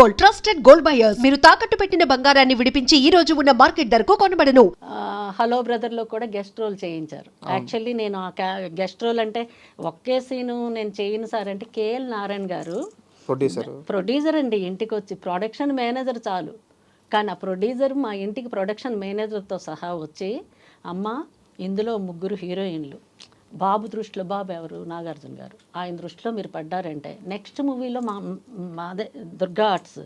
Gold, trusted gold buyers. మీరు తాకట్టు పెట్టిన బంగారాన్ని విడిపించి ఈ రోజు ఉన్న మార్కెట్ ధరకు కొనబడను. హలో బ్రదర్లో కూడా గెస్ట్ రోల్ చేయించారు. యాక్చువల్లీ నేను ఆ గెస్ట్ రోల్ అంటే ఒకే సీను నేను చేయను సార్ అంటే కేఎల్ నారాయణ గారు ప్రొడ్యూసర్ అండి. ఇంటికి వచ్చి ప్రొడక్షన్ మేనేజర్ చాలు, కానీ ఆ ప్రొడ్యూసర్ మా ఇంటికి ప్రొడక్షన్ మేనేజర్తో సహా వచ్చి, అమ్మ ఇందులో ముగ్గురు హీరోయిన్లు, బాబు దృష్టిలో, బాబు ఎవరు, నాగార్జున గారు, ఆయన దృష్టిలో మీరు పడ్డారంటే నెక్స్ట్ మూవీలో మాదే దుర్గా ఆర్ట్స్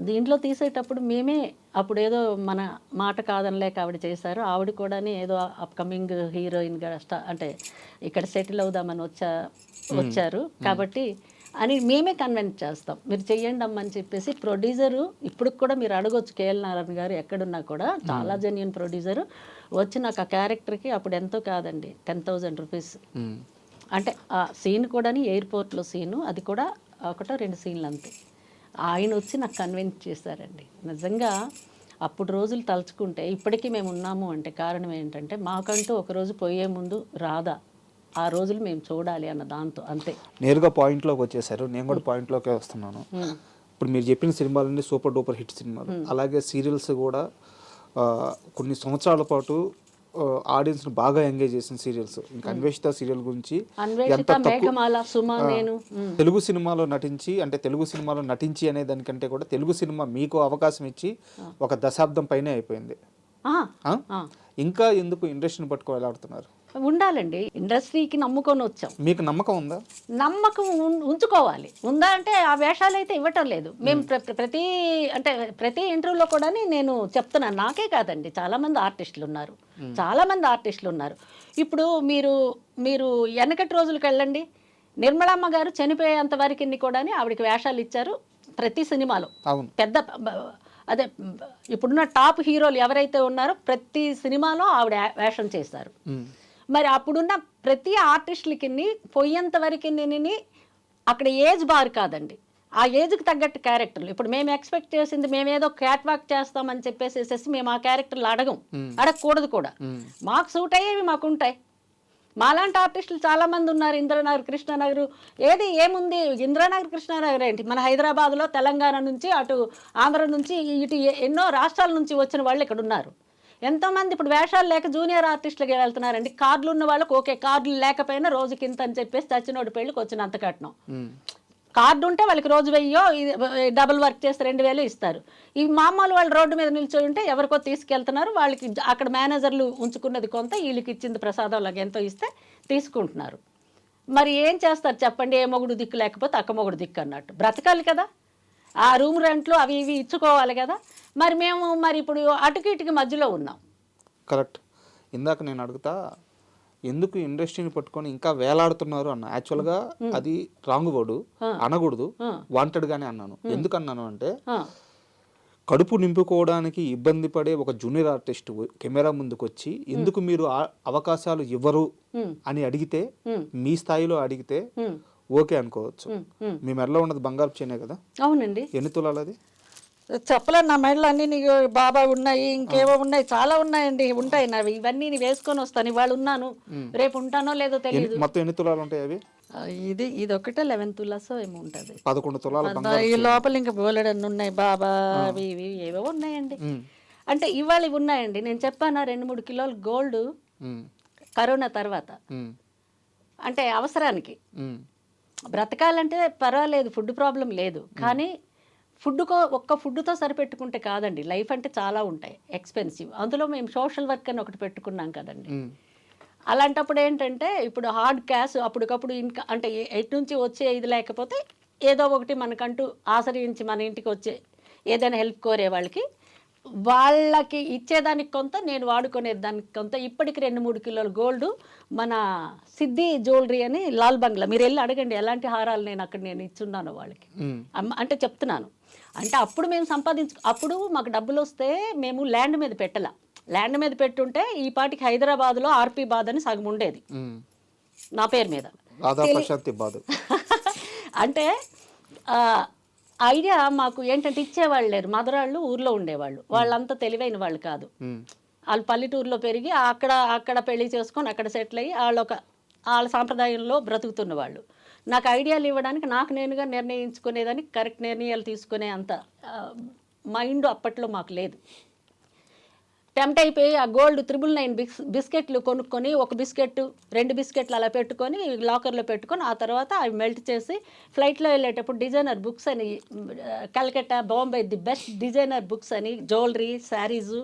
దీంట్లో తీసేటప్పుడు మేమే అప్పుడు ఏదో మన మాట కాదనలేక ఆవిడ చేశారు. ఆవిడ కూడా ఏదో అప్కమింగ్ హీరోయిన్గా అంటే ఇక్కడ సెటిల్ అవుదామని వచ్చారు కాబట్టి అని మేమే కన్విన్స్ చేస్తాం, మీరు చెయ్యండి అమ్మని చెప్పేసి. ప్రొడ్యూసరు ఇప్పుడు కూడా మీరు అడగొచ్చు, కేఎల్ నారాయణ గారు ఎక్కడున్నా కూడా చాలా జెన్యూన్ ప్రొడ్యూసరు వచ్చి నాకు ఆ క్యారెక్టర్కి అప్పుడు ఎంతో కాదండి 10,000 రూపీస్. అంటే ఆ సీన్ కూడా ఎయిర్పోర్ట్లో సీను, అది కూడా ఒకటో 2 సీన్లు అంతే. ఆయన వచ్చి నాకు కన్విన్స్ చేశారండి. నిజంగా అప్పుడు రోజులు తలుచుకుంటే ఇప్పటికీ మేము ఉన్నాము అంటే కారణం ఏంటంటే మాకంటూ ఒకరోజు పోయే ముందు రాదా ఆ రోజులు మేము చూడాలి అన్న దాంతో అంతే. నేరుగా పాయింట్లోకి వచ్చేసారు, నేను కూడా పాయింట్లోకే వస్తున్నాను. ఇప్పుడు మీరు చెప్పిన సినిమాలన్నీ సూపర్ డూపర్ హిట్ సినిమాలు, అలాగే సీరియల్స్ కూడా కొన్ని సంవత్సరాల పాటు ఆడియన్స్ని బాగా ఎంగేజ్ చేసిన సీరియల్స్. ఇంకా అన్వేషిత సీరియల్ గురించి ఎంత తెలుగు సినిమాలో నటించి అనే దానికంటే కూడా తెలుగు సినిమా మీకు అవకాశం ఇచ్చి ఒక దశాబ్దం పైనే అయిపోయింది. ఇంకా ఎందుకు ఇండస్ట్రీని పట్టుకోవాలంటున్నారు? ఉండాలండి, ఇండస్ట్రీకి నమ్ముకొని వచ్చాం. మీకు నమ్మకం ఉందా? నమ్మకం ఉంచుకోవాలి. ఉందా అంటే ఆ వేషాలు అయితే ఇవ్వటం లేదు. మేము ప్రతి ఇంటర్వ్యూలో కూడా నేను చెప్తున్నాను, నాకే కాదండి చాలామంది ఆర్టిస్టులు ఉన్నారు. ఇప్పుడు మీరు వెనకటి రోజులకు వెళ్ళండి, నిర్మలమ్మ గారు చనిపోయేంత వరకు కూడా ఆవిడకి వేషాలు ఇచ్చారు ప్రతి సినిమాలో. పెద్ద అదే ఇప్పుడున్న టాప్ హీరోలు ఎవరైతే ఉన్నారో ప్రతి సినిమాలో ఆవిడ వేషం చేశారు. మరి అప్పుడున్న ప్రతి ఆర్టిస్టులకి పోయేంత వరకు అక్కడ ఏజ్ బార్ కాదండి, ఆ ఏజ్కి తగ్గట్టు క్యారెక్టర్లు. ఇప్పుడు మేము ఎక్స్పెక్ట్ చేసింది మేమేదో క్యాట్ వాక్ చేస్తామని చెప్పేసి మేము ఆ క్యారెక్టర్లు అడగకూడదు కూడా. మాకు సూట్ అయ్యేవి మాకుంటాయి. మాలాంటి ఆర్టిస్టులు చాలామంది ఉన్నారు. ఇంద్రనగర్, కృష్ణనగర్, ఏముంది ఇంద్రనగర్, కృష్ణనగర్ ఏంటి, మన హైదరాబాద్లో తెలంగాణ నుంచి అటు ఆంధ్ర నుంచి ఇటు ఎన్నో రాష్ట్రాల నుంచి వచ్చిన వాళ్ళు ఇక్కడ ఉన్నారు. ఎంతోమంది ఇప్పుడు వేషాలు లేక జూనియర్ ఆర్టిస్టులకి వెళ్తున్నారండి. కార్డులు ఉన్న వాళ్ళకి ఓకే, కార్డులు లేకపోయినా రోజుకి ఇంత అని చెప్పేసి చచ్చినోడి పెళ్ళికి వచ్చినంత కట్నం. కార్డు ఉంటే వాళ్ళకి రోజు 1000 డబుల్ వర్క్ చేస్తే 2000 ఇస్తారు. ఈ మామూలు వాళ్ళు రోడ్డు మీద నిల్చొని ఉంటే ఎవరికో తీసుకెళ్తున్నారు, వాళ్ళకి అక్కడ మేనేజర్లు ఉంచుకున్నది కొంత, వీళ్ళకి ఇచ్చింది ప్రసాదం లాగా ఎంతో ఇస్తే తీసుకుంటున్నారు. మరి ఏం చేస్తారు చెప్పండి? ఏ మొగుడు దిక్కు లేకపోతే అక్క మొగుడు దిక్కు అన్నట్టు బ్రతకాలి కదా, ఆ రూమ్ రెంట్లు అవి ఇవి ఇచ్చుకోవాలి కదా. మరి ఇప్పుడు అటుకి ఇటుకి మధ్యలో ఉన్నాం. కరెక్ట్. ఇందాక నేను అడుగుతా, ఎందుకు ఇండస్ట్రీని పట్టుకొని ఇంకా వేలాడుతున్నారు అన్న. యాక్చువల్గా అది రాంగ్ వర్డ్, అనకూడదు, వాంటెడ్గానే అన్నాను. ఎందుకు అన్నాను అంటే, కడుపు నింపుకోవడానికి ఇబ్బంది పడే ఒక జూనియర్ ఆర్టిస్ట్ కెమెరా ముందుకు వచ్చి ఎందుకు మీరు అవకాశాలు ఇవ్వరు అని అడిగితే, మీ స్థాయిలో అడిగితే ఓకే అనుకోవచ్చు. మీ మెడలో ఉన్నది బంగారు చేనే కదా. అవునండి. ఎన్ని తులాలు అది చెప్పలేను. నా మెడలు అన్నీ నీకు బాబా ఉన్నాయి, ఇంకేవో ఉన్నాయి, చాలా ఉన్నాయండి. ఉంటాయి నావి, ఇవన్నీ నీ వేసుకొని వస్తాను. ఇవాళ ఉన్నాను, రేపు ఉంటానో లేదో తెలియదు. మొత్తం ఎన్ని తులాలు ఉంటాయి అవి? ఇది ఒకటే 11 తులాస్ ఏమో ఉంటుంది. 11 తులాలు ఈ లోపల ఇంకా బోలెడన్ని ఉన్నాయి బాబా, అవి ఇవి ఏవో ఉన్నాయండి. అంటే ఇవాళ ఇవి ఉన్నాయండి. నేను చెప్పాను 2-3 కిలోలు గోల్డ్ కరోనా తర్వాత, అంటే అవసరానికి బ్రతకాలంటే పర్వాలేదు, ఫుడ్ ప్రాబ్లం లేదు. కానీ ఒక్క ఫుడ్తో సరిపెట్టుకుంటే కాదండి, లైఫ్ అంటే చాలా ఉంటాయి, ఎక్స్పెన్సివ్. అందులో మేము సోషల్ వర్క్ అని ఒకటి పెట్టుకున్నాం కదండి. అలాంటప్పుడు ఏంటంటే ఇప్పుడు హార్డ్ క్యాష్ అప్పటికప్పుడు అంటే ఎటు నుంచి వచ్చే ఇది లేకపోతే ఏదో ఒకటి మనకంటూ ఆశ్రయించి మన ఇంటికి వచ్చే ఏదైనా హెల్ప్ కోరే వాళ్ళకి ఇచ్చేదానికి కొంత, నేను వాడుకునేదానికి కొంత. ఇప్పటికి 2-3 కిలోల గోల్డ్ మన సిద్ధి జ్యువెలరీ అని లాల్ బంగ్లా, మీరు వెళ్ళి అడగండి ఎలాంటి హారాలు నేను ఇచ్చున్నాను వాళ్ళకి. అంటే చెప్తున్నాను, అంటే అప్పుడు మేము అప్పుడు మాకు డబ్బులు వస్తే మేము ల్యాండ్ మీద పెట్టుంటే ఈ పాటికి హైదరాబాద్లో ఆర్పి బాద్ అని సగం ఉండేది నా పేరు మీద. అంటే ఐడియా మాకు ఏంటంటే ఇచ్చేవాళ్ళు లేరు, మదరాళ్ళు ఊర్లో ఉండేవాళ్ళు, వాళ్ళంతా తెలివైన వాళ్ళు కాదు. వాళ్ళు పల్లెటూరులో పెరిగి అక్కడ పెళ్లి చేసుకొని అక్కడ సెటిల్ అయ్యి వాళ్ళ సాంప్రదాయంలో బ్రతుకుతున్న వాళ్ళు. నాకు ఐడియాలు ఇవ్వడానికి నాకు నేనుగా నిర్ణయించుకునేదానికి కరెక్ట్ నిర్ణయాలు తీసుకునే అంత మైండ్ అప్పట్లో మాకు లేదు. టెంప్ట్ అయిపోయి ఆ గోల్డ్ 999 బిస్కెట్లు కొనుక్కొని 1 బిస్కెట్ 2 బిస్కెట్లు అలా పెట్టుకొని లాకర్లో పెట్టుకొని ఆ తర్వాత అవి మెల్ట్ చేసి ఫ్లైట్లో వెళ్ళేటప్పుడు డిజైనర్ బుక్స్ అని Calcutta Bombay the best designer books అని జ్యువెలరీ శారీసు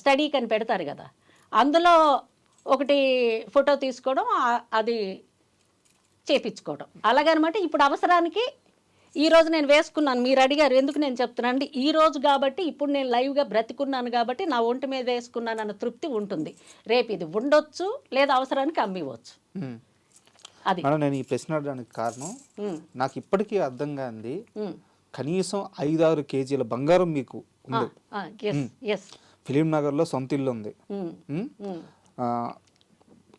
స్టడీకి అని పెడతారు కదా, అందులో ఒకటి ఫోటో తీసుకోవడం అది చేపించుకోవడం అలాగనమాట. ఇప్పుడు అవసరానికి ఈరోజు నేను వేసుకున్నాను, మీరు అడిగారు ఎందుకు నేను చెప్తున్నాను అంటే ఈ రోజు కాబట్టి ఇప్పుడు నేను లైవ్గా బ్రతికున్నాను కాబట్టి నా ఒంటి మీద వేసుకున్నాను అన్న తృప్తి ఉంటుంది. రేపు ఇది ఉండొచ్చు లేదా అవసరానికి అమ్మివచ్చు. అది నేను ఈ ప్రశ్న అడగడానికి కారణం నాకు ఇప్పటికీ అర్థం కాంది, కనీసం 5-6 కేజీల బంగారం మీకు ఉంది, ఫిలిం నగర్లో సొంత ఇల్లు ఉంది,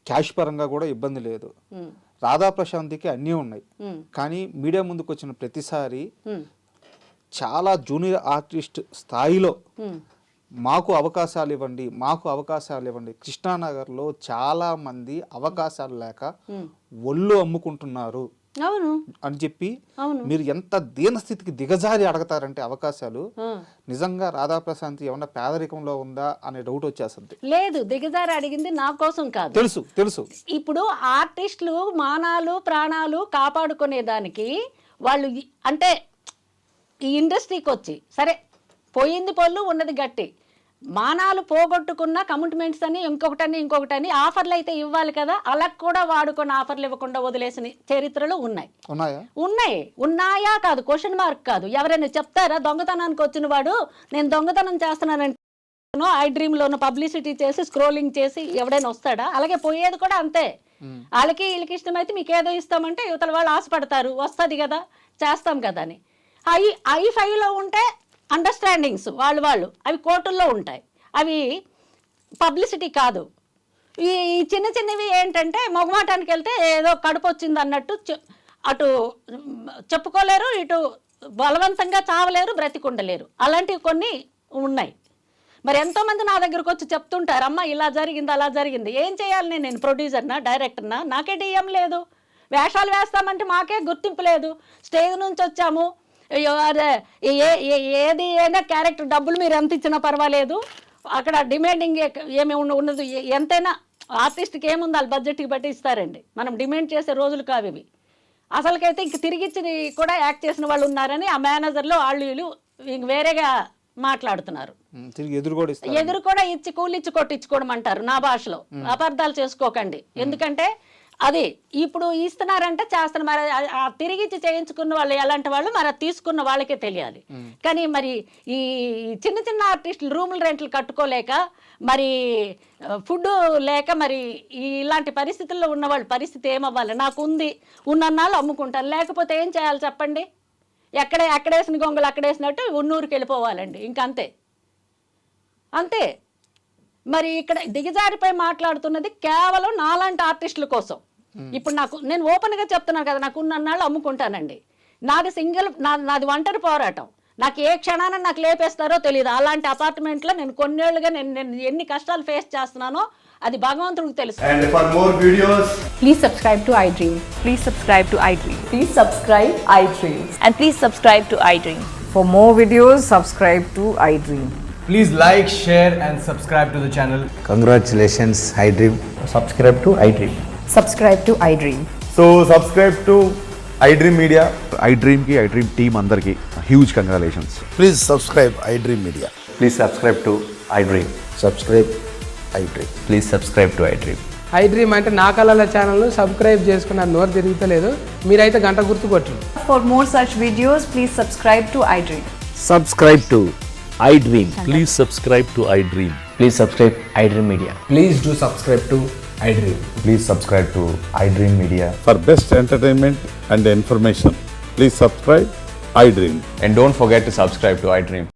క్యాష్ పరంగా కూడా ఇబ్బంది లేదు, రాధా ప్రశాంత్కి అన్నీ ఉన్నాయి. కానీ మీడియా ముందుకు వచ్చిన ప్రతిసారి చాలా జూనియర్ ఆర్టిస్ట్ స్థాయిలో మాకు అవకాశాలు ఇవ్వండి, మాకు అవకాశాలు ఇవ్వండి. కృష్ణానగర్లో చాలా మంది అవకాశాలు లేక ఒళ్ళు అమ్ముకుంటున్నారు అని చెప్పి మీరు ఎంత దీనస్థితికి దిగజారి అడగతారంటే అవకాశాలు, నిజంగా రాధా ప్రశాంత్ ఏమన్నా పేదరికంలో ఉందా అనే డౌట్ వచ్చేస్తుంది. లేదు, దిగజారి అడిగింది నా కోసం కాదు, తెలుసు. ఇప్పుడు ఆర్టిస్టులు మానాలు ప్రాణాలు కాపాడుకునే దానికి వాళ్ళు అంటే ఈ ఇండస్ట్రీకి వచ్చి సరే పోయింది పొల్లు ఉన్నది గట్టి, మానాలు పోగొట్టుకున్న కమిట్మెంట్స్ అని ఇంకొకటని ఆఫర్లు అయితే ఇవ్వాలి కదా, అలా కూడా వాడుకొని ఆఫర్లు ఇవ్వకుండా వదిలేసిన చరిత్రలు ఉన్నాయా కాదు, క్వశ్చన్ మార్క్ కాదు. ఎవరైనా చెప్తారా దొంగతనానికి వచ్చిన వాడు నేను దొంగతనం చేస్తున్నానంటే ఐ డ్రీమ్లోనూ పబ్లిసిటీ చేసి స్క్రోలింగ్ చేసి ఎవడైనా వస్తాడా? అలాగే పోయేది కూడా అంతే. వాళ్ళకి వీళ్ళకి ఇష్టమైతే మీకు ఏదో ఇస్తామంటే యువతల వాళ్ళు ఆశపడతారు, వస్తుంది కదా చేస్తాం కదా అని. I5లో ఉంటే అండర్స్టాండింగ్స్ వాళ్ళు అవి కోర్టుల్లో ఉంటాయి, అవి పబ్లిసిటీ కాదు. ఈ చిన్నవి ఏంటంటే మొగమాటానికి వెళ్తే ఏదో కడుపు వచ్చింది అన్నట్టు అటు చెప్పుకోలేరు, ఇటు బలవంతంగా చావలేరు, బ్రతికుండలేరు. అలాంటివి కొన్ని ఉన్నాయి. మరి ఎంతోమంది నా దగ్గరకు వచ్చి చెప్తుంటారు, అమ్మ ఇలా జరిగింది అలా జరిగింది. ఏం చేయాలి నేను ప్రొడ్యూసర్నా డైరెక్టర్నా? నాకే డిఎం లేదు, వేషాలు వేస్తామంటే మాకే గుర్తింపు లేదు. స్టేజ్ నుంచి వచ్చాము, ఏది అయినా క్యారెక్టర్ డబ్బులు మీరు ఎంత ఇచ్చినా పర్వాలేదు, అక్కడ డిమాండింగ్ ఏమి ఉన్నది ఎంతైనా ఆర్టిస్ట్కి ఏముంది వాళ్ళ బడ్జెట్కి బట్టి ఇస్తారండి. మనం డిమాండ్ చేసే రోజులు కావు ఇవి. అసలుకైతే ఇంక తిరిగిచ్చి కూడా యాక్ట్ చేసిన వాళ్ళు ఉన్నారని ఆ మేనేజర్లు వీళ్ళు ఇంక వేరేగా మాట్లాడుతున్నారు. ఎదురు కూడా ఇచ్చి కూలిచ్చి కొట్టించుకోవడం అంటారు నా భాషలో. అపార్థాలు చేసుకోకండి, ఎందుకంటే అది ఇప్పుడు ఇస్తున్నారంటే చేస్తున్నారు. మరి తిరిగిచ్చి చేయించుకున్న వాళ్ళు ఎలాంటి వాళ్ళు మరి తీసుకున్న వాళ్ళకే తెలియాలి. కానీ మరి ఈ చిన్న ఆర్టిస్టులు రూములు రెంట్లు కట్టుకోలేక మరి ఫుడ్ లేక మరి ఇలాంటి పరిస్థితుల్లో ఉన్న వాళ్ళ పరిస్థితి ఏమవ్వాలి? నాకు ఉంది, ఉన్నన్నాళ్ళు అమ్ముకుంటాను, లేకపోతే ఏం చేయాలి చెప్పండి? ఎక్కడేసిన గొంగలు అక్కడేసినట్టు ఉన్నూరుకి వెళ్ళిపోవాలండి, ఇంకంతే అంతే. మరి ఇక్కడ దిగజారిపై మాట్లాడుతున్నది కేవలం నాలాంటి ఆర్టిస్టుల కోసం. ఇప్పుడు నేను ఓపెన్గా చెప్తున్నాను కదా, నాకు ఉన్నన్నాళ్ళు అమ్ముకుంటానండి. నాది నాది ఒంటరి పోరాటం. నాకు ఏ క్షణాన నాకు లేపేస్తారో తెలియదు. అలాంటి అపార్ట్మెంట్లో నేను కొన్నేళ్లుగా నేను ఎన్ని కష్టాలు ఫేస్ చేస్తున్నానో అది భగవంతుడికి తెలుసు. And for more videos, please subscribe to iDream. Please subscribe to iDream. Please subscribe iDream. And please subscribe to iDream. For more videos, subscribe to iDream. please like, share and subscribe to the channel. Congratulations, iDream. Subscribe to iDream. Subscribe to iDream. So subscribe to iDream Media. iDream ki iDream team andarki huge congratulations. Please subscribe iDream Media. Please subscribe to iDream. Subscribe iDream. Please subscribe to iDream. iDream అంటే నా కళల channel subscribe చేసుకున్న నోరు తిరుగుతలేదు, మీరైతే గంట గుర్తు కొట్టండి. For more such videos, please subscribe to iDream. Subscribe to iDream. Please subscribe to iDream. Please subscribe iDream Media. Please do subscribe to iDream. Please subscribe to iDream Media. For best entertainment and information, please subscribe iDream. And don't forget to subscribe to iDream.